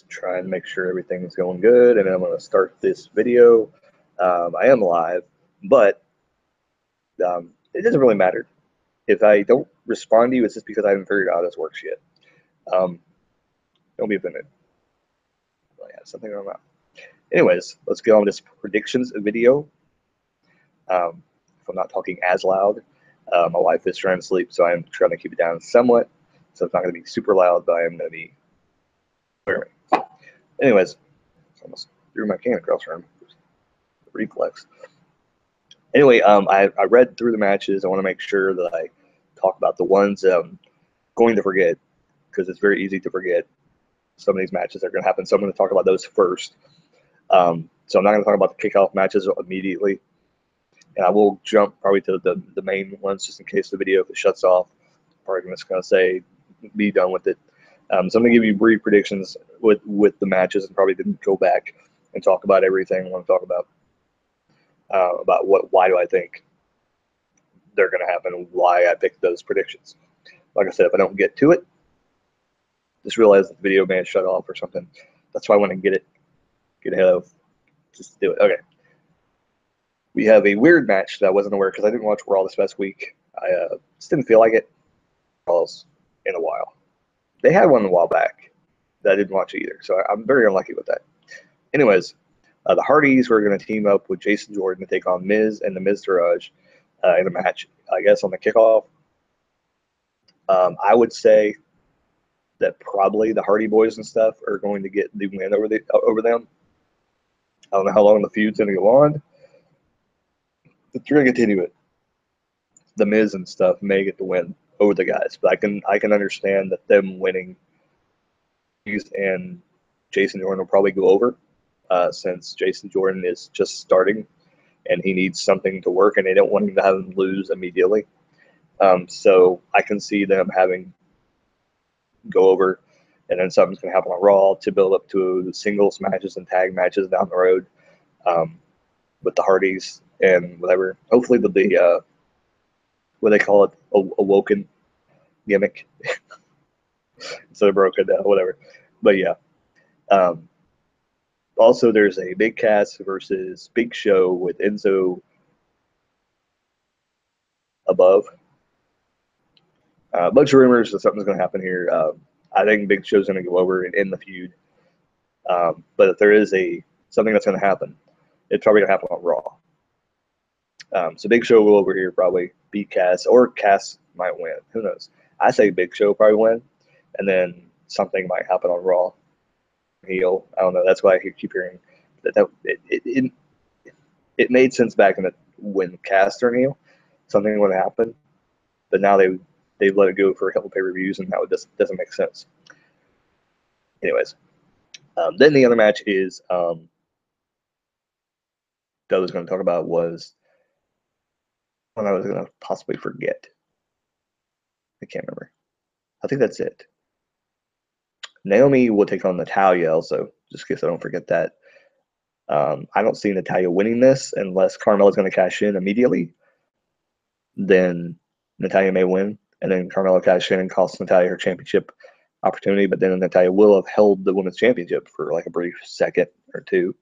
just trying to make sure everything's going good, and I'm going to start this video. I am live, but it doesn't really matter. If I don't respond to you, it's just because I haven't figured out how this works yet. Don't be offended. I have something on that. Anyways, let's get on this predictions video. If I'm not talking as loud, my wife is trying to sleep, so I'm trying to keep it down somewhat. So it's not going to be super loud, but I am going to be clearing. Anyways, almost threw my can across the room. Reflex. Anyway, I read through the matches. I want to make sure that I talk about the ones I'm going to forget, because it's very easy to forget some of these matches that are going to happen. So I'm going to talk about those first. So I'm not going to talk about the kickoff matches immediately. And I will jump probably to the main ones just in case the video, if it shuts off, probably just going to say, be done with it. So I'm going to give you brief predictions with the matches, and probably didn't go back and talk about everything I want to talk about why do I think they're going to happen and why I picked those predictions. Like I said, if I don't get to it, just realize that the video may have shut off or something. That's why I want to get ahead of, just do it. Okay. We have a weird match that I wasn't aware, because I didn't watch Raw this past week. I just didn't feel like it in a while. They had one a while back that I didn't watch either, so I'm very unlucky with that. Anyways, the Hardys were going to team up with Jason Jordan to take on Miz and the Miztourage in a match, I guess, on the kickoff. I would say that probably the Hardy Boys and stuff are going to get the win over them. I don't know how long the feud's going to go on, but they're going to continue it. The Miz and stuff may get the win over the guys, but I can understand that them winning and Jason Jordan will probably go over, since Jason Jordan is just starting and he needs something to work, and they don't want him to have him lose immediately. So I can see them having go over, and then something's going to happen on Raw to build up to singles matches and tag matches down the road with the Hardys and whatever. Hopefully the what they call it, awoken gimmick instead of broken, whatever. But yeah. Also, there's a Big Cass versus Big Show with Enzo above. A bunch of rumors that something's going to happen here. I think Big Show's going to go over and end the feud. But if there is something that's going to happen, it's probably going to happen on Raw. So Big Show will go over here, probably beat Cass, or Cass might win. Who knows? I say Big Show will probably win, and then something might happen on Raw. Heel. I don't know. That's why I keep hearing that it made sense back when Cass turned heel, something would happen, but now they've let it go for a couple pay-per-views, and now it just doesn't make sense. Anyways, then the other match is that I was going to talk about was one I was going to possibly forget. I can't remember. I think that's it. Naomi will take on Natalya also, just in case I don't forget that. I don't see Natalya winning this unless Carmella's going to cash in immediately. Then Natalya may win, and then Carmella cash in and cost Natalya her championship opportunity. But then Natalya will have held the women's championship for like a brief second or two.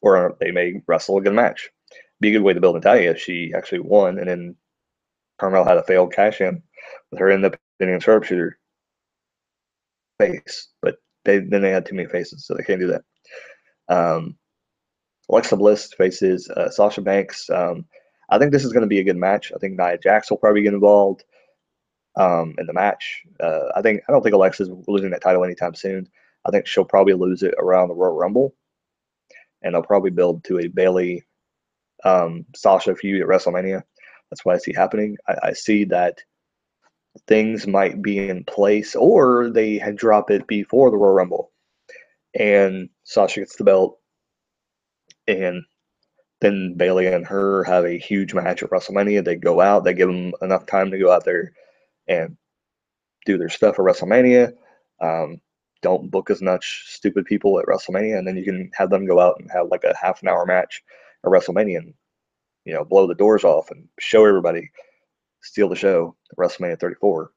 Or they may wrestle a good match. Be a good way to build Natalya if she actually won, and then Carmella had a failed cash in with her independent sharpshooter face, but then they had too many faces, so they can't do that. Alexa Bliss faces Sasha Banks. I think this is going to be a good match. I think Nia Jax will probably get involved in the match. I don't think Alexa's losing that title anytime soon. I think she'll probably lose it around the Royal Rumble, and they'll probably build to a Bayley Sasha feud at WrestleMania. That's what I see happening. I see that things might be in place, or they had dropped it before the Royal Rumble, and Sasha gets the belt, and then Bayley and her have a huge match at WrestleMania. They go out, they give them enough time to go out there and do their stuff at WrestleMania. Don't book as much stupid people at WrestleMania, and then you can have them go out and have like a half an hour match at WrestleMania and blow the doors off and show everybody, steal the show at WrestleMania 34.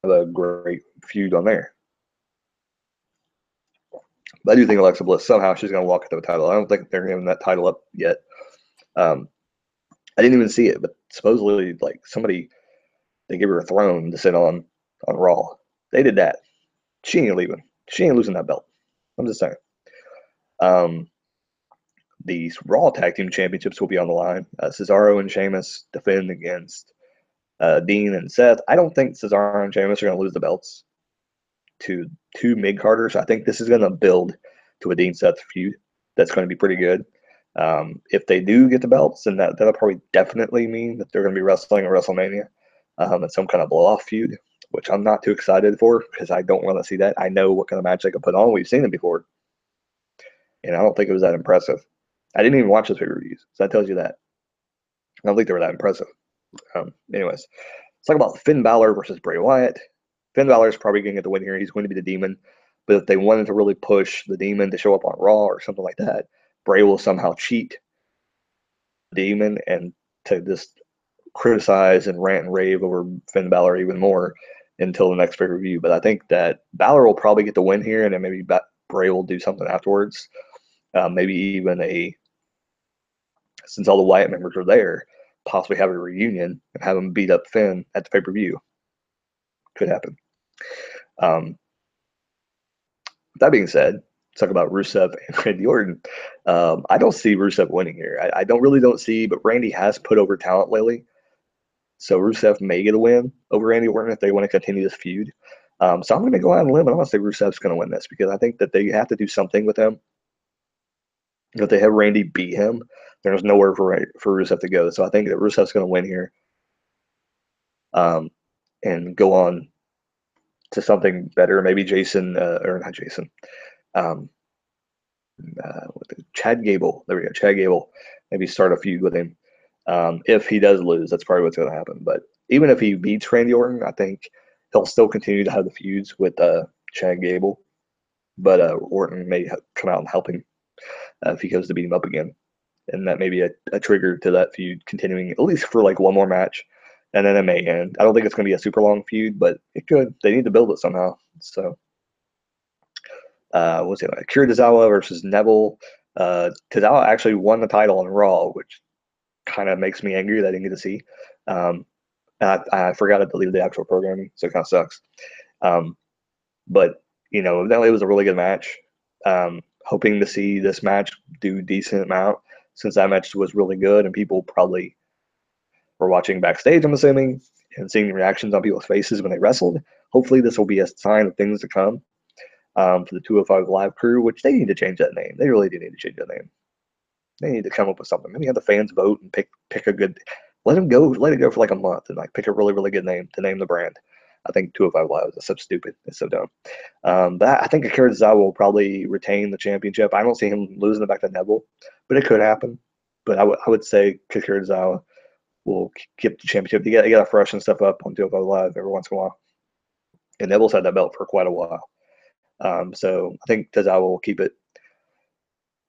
Have a great feud on there. But I do think Alexa Bliss, somehow she's going to walk into the title. I don't think they're giving that title up yet. I didn't even see it, but supposedly, like, somebody, they gave her a throne to sit on Raw. They did that. She ain't leaving. She ain't losing that belt. I'm just saying. These Raw Tag Team Championships will be on the line. Cesaro and Sheamus defend against Dean and Seth. I don't think Cesaro and Sheamus are going to lose the belts to two mid-carders. I think this is going to build to a Dean-Seth feud that's going to be pretty good. If they do get the belts, then that'll probably definitely mean that they're going to be wrestling at WrestleMania and some kind of blow-off feud, which I'm not too excited for because I don't want to see that. I know what kind of match they can put on. We've seen it before, and I don't think it was that impressive. I didn't even watch those pay-per-views, so that tells you that. I don't think they were that impressive. Anyways, let's talk about Finn Balor versus Bray Wyatt. Finn Balor is probably going to get the win here. He's going to be the Demon. But if they wanted to really push the Demon to show up on Raw or something like that, Bray will somehow cheat the Demon and to just criticize and rant and rave over Finn Balor even more until the next pay-per-view. But I think that Balor will probably get the win here, and then maybe Bray will do something afterwards. Maybe even since all the Wyatt members are there, possibly have a reunion and have them beat up Finn at the pay-per-view. Could happen. That being said, let's talk about Rusev and Randy Orton. I don't see Rusev winning here. I don't see, but Randy has put over talent lately. So Rusev may get a win over Randy Orton if they want to continue this feud. So I'm going to go out on a limb and I'm going to say Rusev's going to win this because I think that they have to do something with him. If they have Randy beat him, there's nowhere for Rusev to go. So I think that Rusev's going to win here and go on to something better. Maybe Jason, or not Jason, Chad Gable. There we go. Chad Gable. Maybe start a feud with him. If he does lose, that's probably what's going to happen. But even if he beats Randy Orton, I think he'll still continue to have the feuds with Chad Gable. But Orton may come out and help him if he goes to beat him up again. And that may be a trigger to that feud continuing at least for like one more match. And then it may end. I don't think it's going to be a super long feud, but it could. They need to build it somehow. So, what's it like? Akira Tozawa versus Neville. Tozawa actually won the title on Raw, which kind of makes me angry that I didn't get to see. I forgot to delete the actual programming, so it kind of sucks. But, it was a really good match. Hoping to see this match do decent amount since that match was really good and people probably were watching backstage, I'm assuming, and seeing the reactions on people's faces when they wrestled. Hopefully this will be a sign of things to come for the 205 Live crew, which they need to change that name. They really do need to change that name. They need to come up with something. Maybe have the fans vote and pick a good. Let it go for like a month and like pick a really, really good name to name the brand. I think 205 Live is so stupid. It's so dumb. But I think Akira Tozawa will probably retain the championship. I don't see him losing it back to Neville, but it could happen. But I would say Akira Tozawa will keep the championship. You got to freshen stuff up on 205 Live every once in a while. And Neville's had that belt for quite a while. So I think Tozawa will keep it.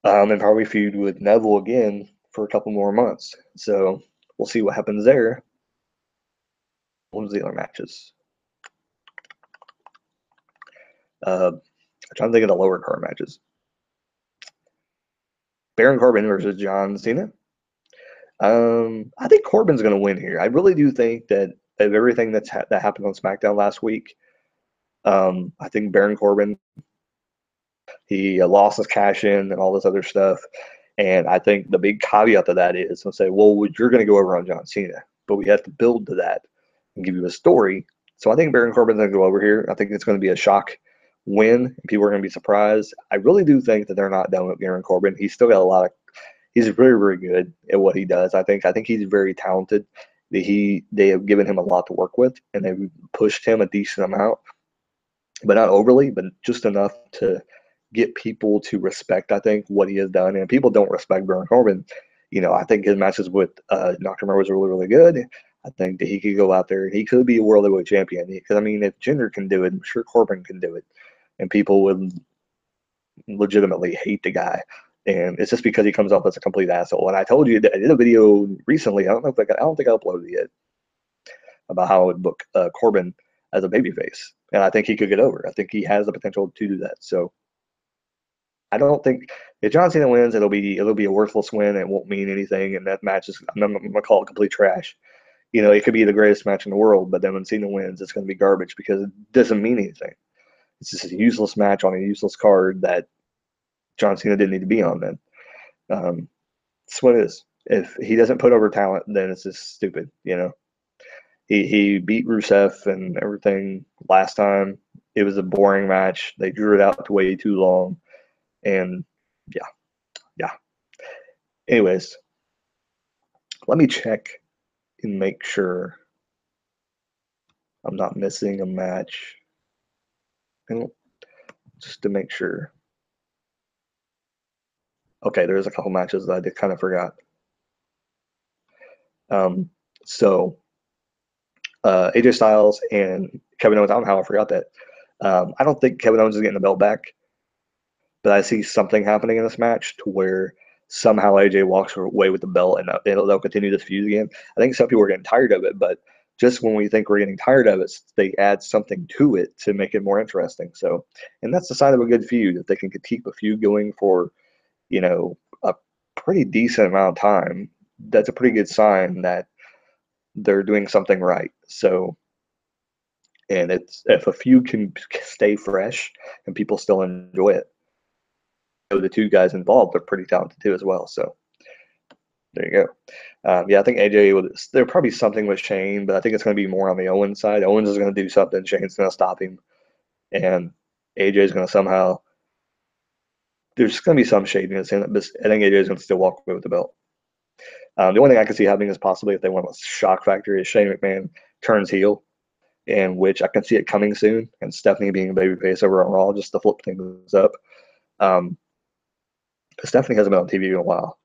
And probably feud with Neville again for a couple more months. So we'll see what happens there. What was the other matches? I'm trying to think of the lower card matches. Baron Corbin versus John Cena. I think Corbin's going to win here. I really do think that of everything that happened on SmackDown last week, I think Baron Corbin, he lost his cash in and all this other stuff. And I think the big caveat to that is, they'll say, well, you're going to go over on John Cena, but we have to build to that and give you a story. So I think Baron Corbin's going to go over here. I think it's going to be a shock win, and people are going to be surprised. I really do think that they're not done with Baron Corbin. He's still got he's very, very good at what he does. I think he's very talented. They have given him a lot to work with, and they've pushed him a decent amount, but not overly, but just enough to get people to respect, I think, what he has done. And people don't respect Baron Corbin. I think his matches with NAKEMURA was really, really good. I think that he could go out there and he could be a world heavyweight champion. Because, if Jinder can do it, I'm sure Corbin can do it. And people would legitimately hate the guy. And it's just because he comes off as a complete asshole. And I told you that I did a video recently. I don't think I uploaded it yet about how I would book Corbin as a babyface. And I think he could get over. I think he has the potential to do that. So I don't think if John Cena wins, it'll be a worthless win. It won't mean anything, and that match is I'm gonna call it complete trash. It could be the greatest match in the world, but then when Cena wins, it's going to be garbage because it doesn't mean anything. It's just a useless match on a useless card that John Cena didn't need to be on. Then that's what it is. If he doesn't put over talent, then it's just stupid. He beat Rusev and everything last time. It was a boring match. They drew it out to way too long, and yeah, yeah. Anyways, let me check and make sure I'm not missing a match. Just to make sure. Okay, there's a couple matches that I did kind of forgot. Um, so AJ Styles and Kevin Owens. I don't know how I forgot that. I don't think Kevin Owens is getting the belt back, but I see something happening in this match to where somehow AJ walks away with the belt and they'll continue this feud again. I think some people are getting tired of it, but just when we think we're getting tired of it, they add something to it to make it more interesting. So, and that's the sign of a good feud. If they can keep a feud going for, a pretty decent amount of time, that's a pretty good sign that they're doing something right. So, and it's if a feud can stay fresh and people still enjoy it, the two guys involved are pretty talented too as well. So there you go. Yeah, I think AJ there'll probably something with Shane, but I think it's going to be more on the Owens side. Owens is going to do something. Shane's going to stop him, and AJ is going to somehow. There's going to be some shadiness in it, but I think AJ is going to still walk away with the belt. The only thing I can see happening is possibly if they want a shock factor is Shane McMahon turns heel, in which I can see it coming soon, and Stephanie being a babyface over on Raw just to flip things up. Stephanie hasn't been on TV in a while,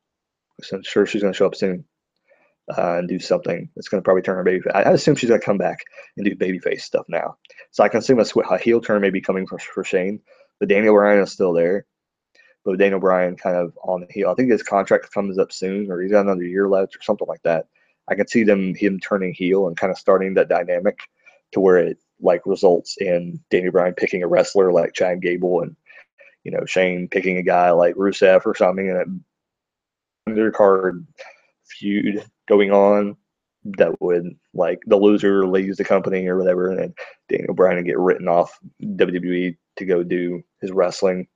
so I'm sure she's going to show up soon and do something that's going to probably turn her baby. I assume she's going to come back and do babyface stuff now. So I can assume a heel turn may be coming for Shane, but Daniel Bryan is still there. But Daniel Bryan kind of on the heel. I think his contract comes up soon, or he's got another year left, or something like that. I can see him turning heel and kind of starting that dynamic to where it like results in Daniel Bryan picking a wrestler like Chad Gable and Shane picking a guy like Rusev or something, and an undercard feud going on that would like the loser leaves the company or whatever, and then Daniel Bryan would get written off WWE to go do his wrestling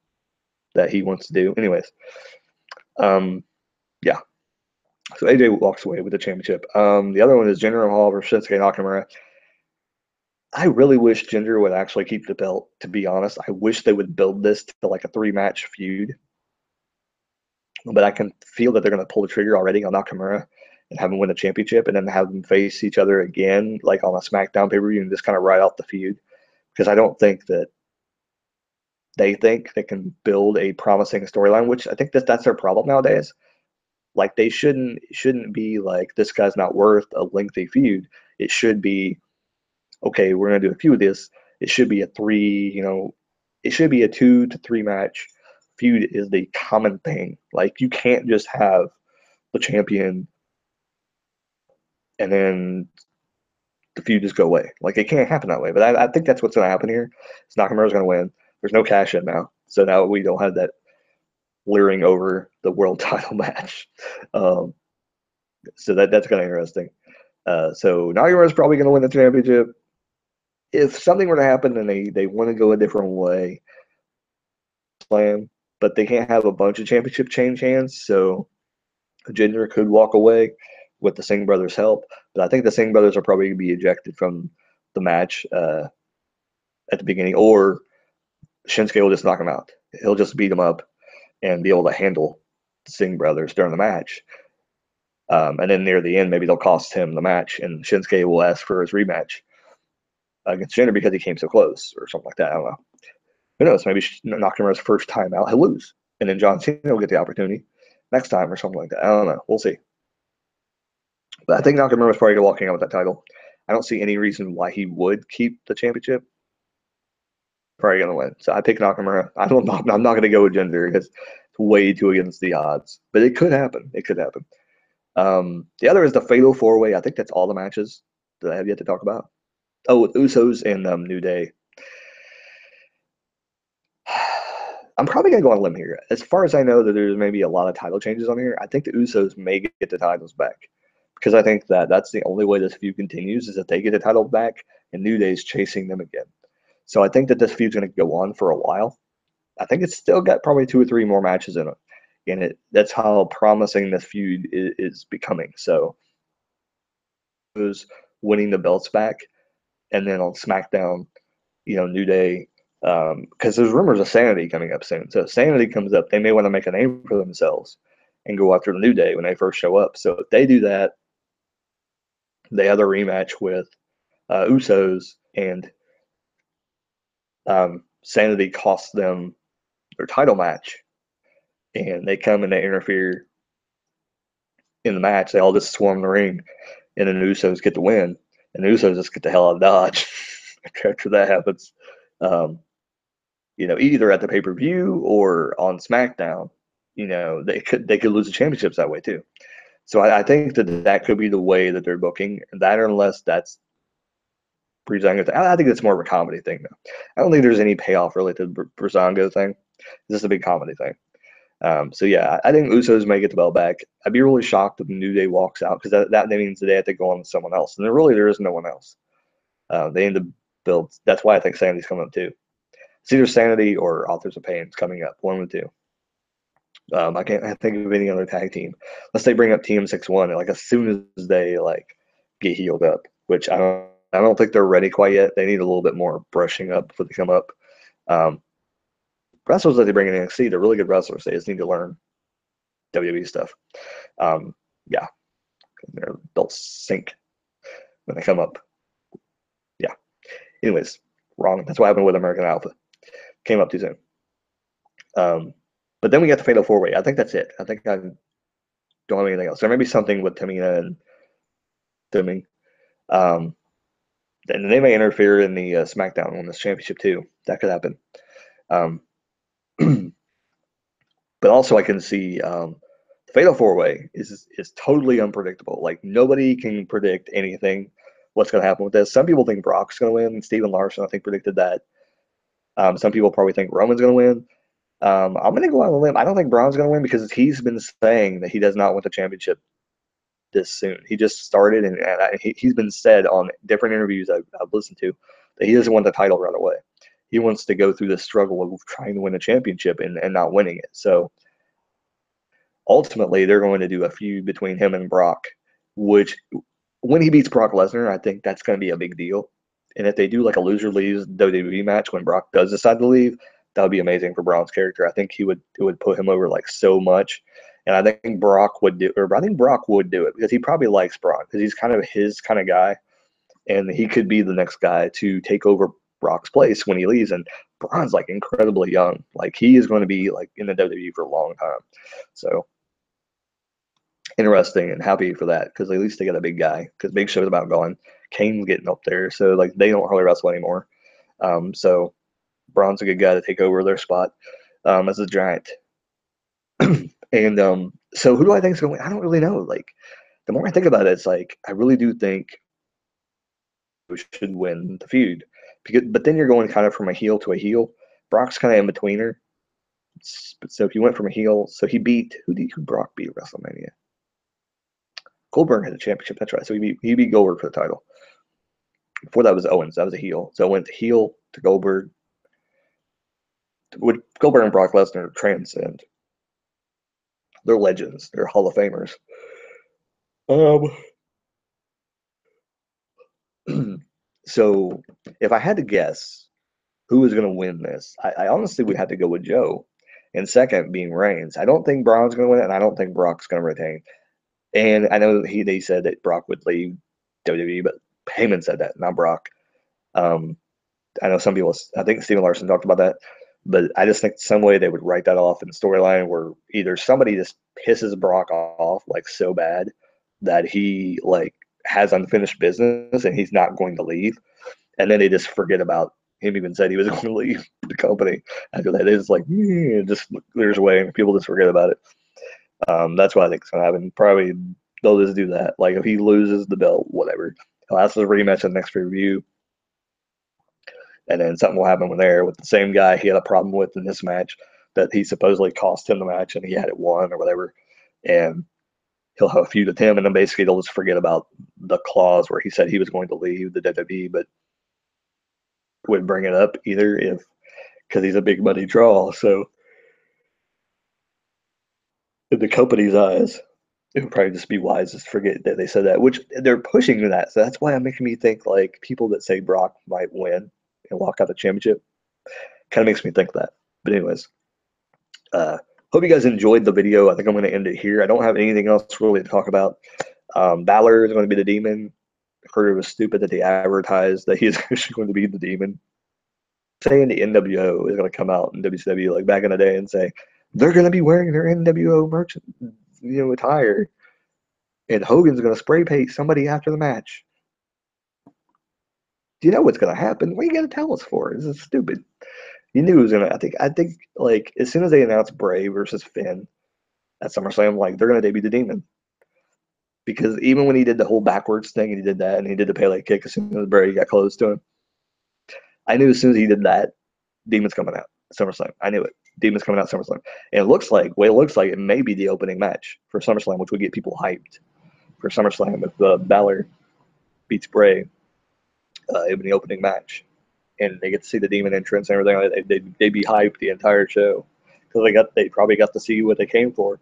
that he wants to do. Anyways, yeah. So AJ walks away with the championship. The other one is Jinder Mahal versus Shinsuke Nakamura. I really wish Jinder would actually keep the belt, to be honest. I wish they would build this to like a 3-match feud. But I can feel that they're going to pull the trigger already on Nakamura and have him win the championship and then have them face each other again, like on a SmackDown pay-per-view, and just kind of ride out the feud. Because I don't think that they think they can build a promising storyline, which I think that's their problem nowadays. Like they shouldn't be like this guy's not worth a lengthy feud. It should be okay. We're gonna do a feud of this. It should be a it should be a 2 to 3 match feud is the common thing. Like you can't just have the champion and then the feud just go away. Like it can't happen that way. But I think that's what's gonna happen here. Nakamura's gonna win. There's no cash in now, so now we don't have that leering over the world title match. So that's kind of interesting. So Nakamura is probably going to win the championship. If something were to happen and they want to go a different way, plan, but they can't have a bunch of championship change hands. So Jinder could walk away with the Singh brothers' help, but I think the Singh brothers are probably going to be ejected from the match at the beginning, or Shinsuke will just knock him out. He'll just beat him up and be able to handle the Singh brothers during the match. And then near the end, maybe they'll cost him the match, and Shinsuke will ask for his rematch against Jinder because he came so close, or something like that. I don't know. Who knows? Maybe Nakamura's first time out, he'll lose, and then John Cena will get the opportunity next time, or something like that. I don't know. We'll see. But I think Nakamura's probably walking out with that title. I don't see any reason why he would keep the championship. Probably gonna win. So I pick Nakamura. I'm not gonna go with Jinder because it's way too against the odds. But it could happen. It could happen. The other is the Fatal 4-Way. I think that's all the matches that I have yet to talk about. Oh, with Usos and New Day. I'm probably gonna go on a limb here. As far as I know, that there's maybe a lot of title changes on here. I think the Usos may get the titles back because I think that that's the only way this feud continues is if they get the title back and New Day's chasing them again. So I think that this feud's gonna go on for a while. I think it's still got probably 2 or 3 more matches in it, and that's how promising this feud is becoming. So, who's winning the belts back, and then on SmackDown, New Day, because there's rumors of Sanity coming up soon. So if Sanity comes up, they may want to make a name for themselves and go after the New Day when they first show up. So if they do that, they have a rematch with Usos, and Sanity costs them their title match, and they come and they interfere in the match. They all just swarm the ring, and then the Usos get the win, and the Usos just get the hell out of Dodge after that happens. Either at the pay-per-view or on SmackDown, they could lose the championships that way too. So I think that could be the way that they're booking that, unless that's Breezango. I think it's more of a comedy thing though. I don't think there's any payoff related to the Breezango thing. It's just a big comedy thing. So yeah, I think Usos may get the belt back. I'd be really shocked if New Day walks out because that means that they have to go on with someone else, and there is no one else. They need to build. That's why I think Sanity's coming up too. It's either Sanity or Authors of Pain coming up, one of the two. I can't think of any other tag team unless they bring up TM61 like as soon as they get healed up, which I don't think they're ready quite yet. They need a little bit more brushing up before they come up. Wrestlers that they bring in NXT, they're really good wrestlers. They just need to learn WWE stuff. Yeah, they'll sink when they come up. Yeah. Anyways, wrong. That's what happened with American Alpha. Came up too soon. But then we got the Fatal 4-Way. I think that's it. I think I don't have anything else. There may be something with Tamina and Demi. And they may interfere in the SmackDown Women's Championship too. That could happen. But also I can see the Fatal 4-Way is totally unpredictable. Like nobody can predict anything. What's going to happen with this? Some people think Brock's going to win. Steven Larson, I think, predicted that. Some people probably think Roman's going to win. I'm going to go on a limb. I don't think Braun's going to win because he's been saying that he does not want the championship this soon. He just started, and he's been said on different interviews I've listened to that he doesn't want the title right away. He wants to go through the struggle of trying to win a championship and not winning it. So ultimately, they're going to do a feud between him and Brock, which when he beats Brock Lesnar, I think that's going to be a big deal. And if they do like a loser leaves WWE match when Brock does decide to leave, that would be amazing for Braun's character. I think it would put him over like so much. And I think Brock would do it because he probably likes Braun because he's kind of his kind of guy. And he could be the next guy to take over Brock's place when he leaves. And Braun's like incredibly young. Like he is going to be like in the WWE for a long time. So interesting and happy for that because at least they got a big guy because Big Show's about gone. Kane's getting up there. So like they don't really wrestle anymore. So Braun's a good guy to take over their spot as a giant. And so who do I think is going to win? I don't really know. Like the more I think about it, it's like I really do think we should win the feud. But then you're going kind of from a heel to a heel. Brock's kind of in betweener. So if you went from a heel, so he beat who Brock beat at WrestleMania? Goldberg had the championship. That's right. So he beat Goldberg for the title. Before that was Owens. That was a heel. So it went heel to Goldberg. Would Goldberg and Brock Lesnar transcend? They're legends. They're Hall of Famers. So if I had to guess who was going to win this, I honestly would have to go with Joe. And second being Reigns. I don't think Braun's going to win it, and I don't think Brock's going to retain. And I know they said that Brock would leave WWE, but Heyman said that, not Brock. I know some people, I think Steven Larson talked about that, but I just think some way they would write that off in the storyline where either somebody just pisses Brock off like so bad that he like has unfinished business and he's not going to leave, and then they just forget about him even said he was going to leave the company after that. They just like just clears away and people just forget about it. That's what I think is going to happen. Probably they'll just do that. Like if he loses the belt, whatever, he'll ask for a rematch in the next review. And then something will happen with the same guy he had a problem with in this match. that he supposedly cost him the match and he had it won or whatever. And he'll have a feud with him, and then basically they'll just forget about the clause where he said he was going to leave the WWE, but wouldn't bring it up either because he's a big money draw. So in the company's eyes, it would probably just be wise to forget that they said that, which they're pushing to that. So that's why I'm making me think like people that say Brock might win and walk out the championship kind of makes me think that. But anyways, hope you guys enjoyed the video. I think I'm going to end it here. I don't have anything else really to talk about. Balor is going to be the Demon. I heard it was stupid that they advertised that he's actually going to be the Demon. Saying the NWO is going to come out in WCW like back in the day and say they're going to be wearing their NWO merchant, attire, and Hogan's going to spray paint somebody after the match. Do you know what's going to happen? What are you going to tell us for? This is stupid. You knew it was going to. I think like as soon as they announced Bray versus Finn at SummerSlam, like they're going to debut the Demon. Because even when he did the whole backwards thing and he did that and he did the Pele kick as soon as Bray got close to him, I knew as soon as he did that, Demon's coming out SummerSlam. I knew it. Demon's coming out SummerSlam. And it looks like it may be the opening match for SummerSlam, which would get people hyped for SummerSlam if Balor beats Bray in the opening match. And they get to see the Demon entrance and everything. They'd be hyped the entire show because they probably got to see what they came for.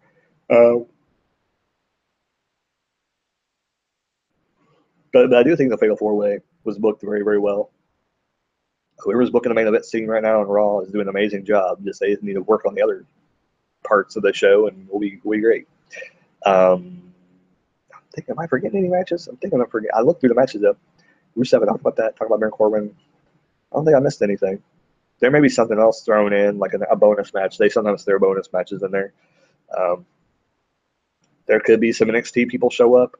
But I do think the Fatal 4-Way was booked very, very well. Whoever's booking the main event scene right now on Raw is doing an amazing job. Just they just need to work on the other parts of the show, and we'll be great. I'm thinking, am I forgetting any matches? I'm thinking I'm forgetting. I looked through the matches though. Rusev, talked about that. Talked about Baron Corbin. I don't think I missed anything. There may be something else thrown in, like a bonus match. They sometimes throw bonus matches in there. There could be some NXT people show up.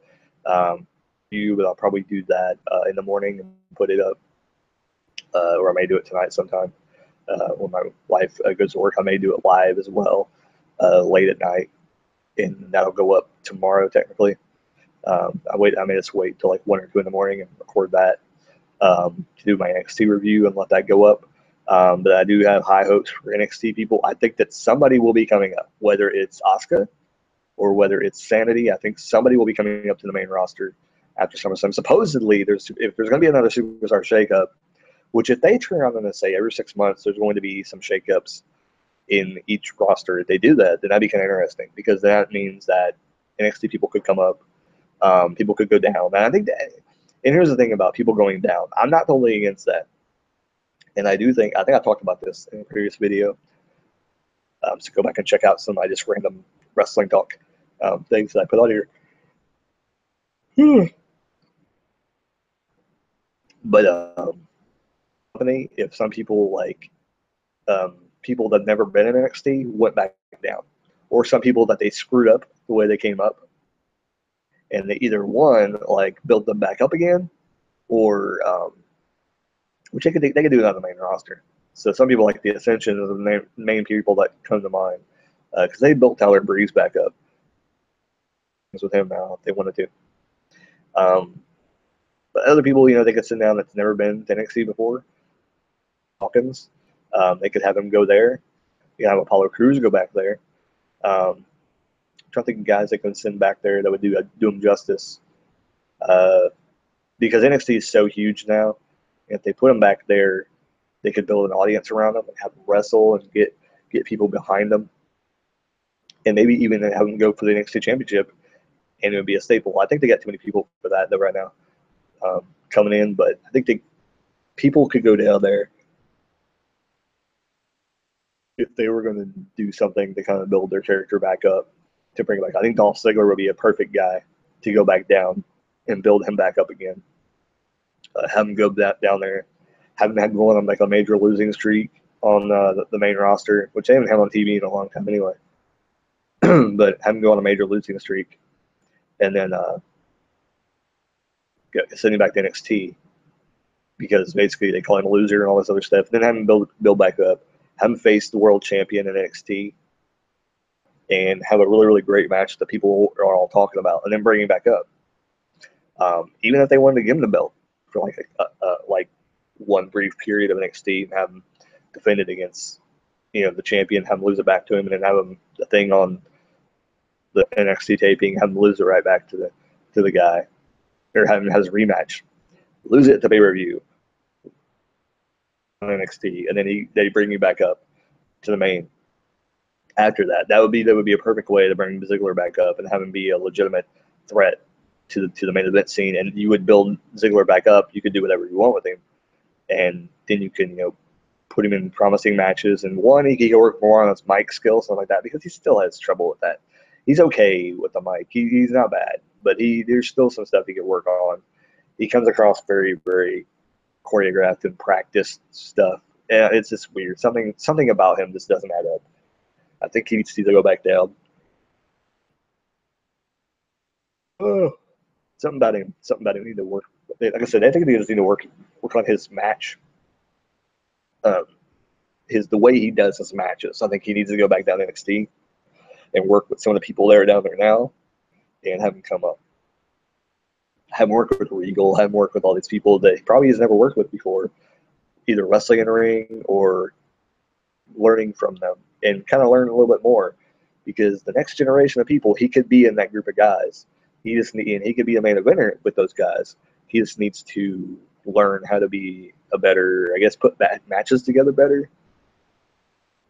But I'll probably do that in the morning and put it up. Or I may do it tonight sometime. When my wife goes to work, I may do it live as well, late at night, and that'll go up tomorrow technically. I may just wait till like 1 or 2 in the morning and record that to do my NXT review and let that go up. But I do have high hopes for NXT people. I think that somebody will be coming up, whether it's Asuka or whether it's Sanity. I think somebody will be coming up to the main roster after SummerSlam. Supposedly, if there's going to be another superstar shakeup, which if they turn around and say every 6 months there's going to be some shakeups in each roster, if they do that, then that'd be kind of interesting because that means that NXT people could come up, people could go down. And I think that, and here's the thing about people going down. I'm not totally against that. And I think I talked about this in a previous video. So go back and check out some of my just random wrestling talk things that I put out here. But if some people people that have never been in NXT went back down, or some people that they screwed up the way they came up, and they either built them back up again, or which they could do it on the main roster. So some people like the Ascension are the main people that come to mind because they built Tyler Breeze back up. With him now, if they wanted to. But other people, they could sit down that's never been to NXT before. Hawkins, they could have him go there. You have Apollo Crews go back there. Trying to think of guys they can send back there that would do them justice. Because NXT is so huge now, if they put them back there, they could build an audience around them and have them wrestle and get people behind them, and maybe even have them go for the NXT Championship, and it would be a staple. I think they got too many people for that though right now coming in, but I think people could go down there if they were going to do something to kind of build their character back up to bring it back. I think Dolph Ziggler would be a perfect guy to go back down and build him back up again. Have him go down there, have him go on like a major losing streak on the main roster, which they haven't had on TV in a long time anyway. But have him go on a major losing streak, and then send him back to NXT because basically they call him a loser and all this other stuff. And then have him build back up, have him face the world champion in NXT, and have a really, really great match that people are all talking about, and then bring him back up. Even if they wanted to give him the belt for like one brief period of NXT and have him defend it against the champion, have him lose it back to him, and then have him the thing on the NXT taping, have him lose it right back to the guy, or have him has a rematch, lose it to pay-per-view on NXT, and then they bring you back up to the main after that. That would be a perfect way to bring Ziggler back up and have him be a legitimate threat to the main event scene. And you would build Ziggler back up. You could do whatever you want with him, and then you can put him in promising matches. And one, he can work more on his mic skills, something like that, because he still has trouble with that. He's okay with the mic. He's not bad, but there's still some stuff he can work on. He comes across very, very choreographed and practiced stuff. And it's just weird. Something about him just doesn't add up. I think he needs to go back down. Oh, something about him need to work. Like I said, I think he just need to work on his match. The way he does his matches. I think he needs to go back down to NXT and work with some of the people that are down there now, and have him come up. Have him work with Regal. Have him work with all these people that he probably has never worked with before, either wrestling in a ring or learning from them, and kind of learn a little bit more, because the next generation of people, he could be in that group of guys. He could be a main eventer with those guys. He just needs to learn how to be a better, I guess, put matches together better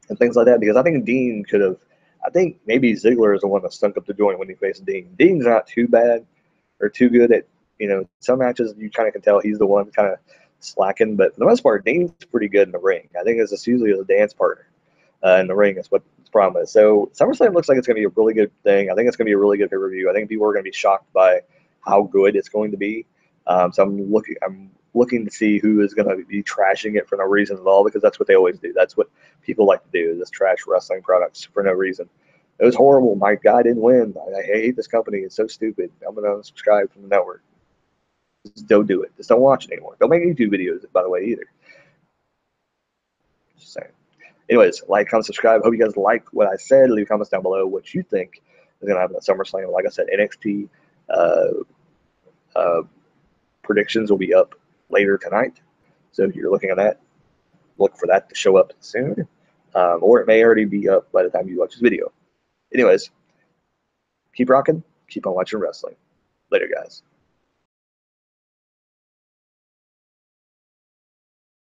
and things like that. Because I think Dean could have. I think maybe Ziggler is the one that stunk up the joint when he faced Dean. Dean's not too bad or too good at some matches. You kind of can tell he's the one kind of slacking, but for the most part, Dean's pretty good in the ring. I think it's just usually a dance partner in the ring is what the problem is. So SummerSlam looks like it's going to be a really good thing. I think it's going to be a really good pay-per-view. I think people are going to be shocked by how good it's going to be. So I'm looking to see who is going to be trashing it for no reason at all, because that's what they always do. That's what people like to do, is trash wrestling products for no reason. It was horrible. My guy didn't win. I hate this company. It's so stupid. I'm going to unsubscribe from the network. Just don't do it. Just don't watch it anymore. Don't make YouTube videos, by the way, either. Just saying. Anyways, like, comment, subscribe. Hope you guys like what I said. Leave comments down below what you think is going to happen at SummerSlam. Like I said, NXT predictions will be up later tonight. So if you're looking at that, look for that to show up soon. Or it may already be up by the time you watch this video. Anyways, keep rocking. Keep on watching wrestling. Later, guys.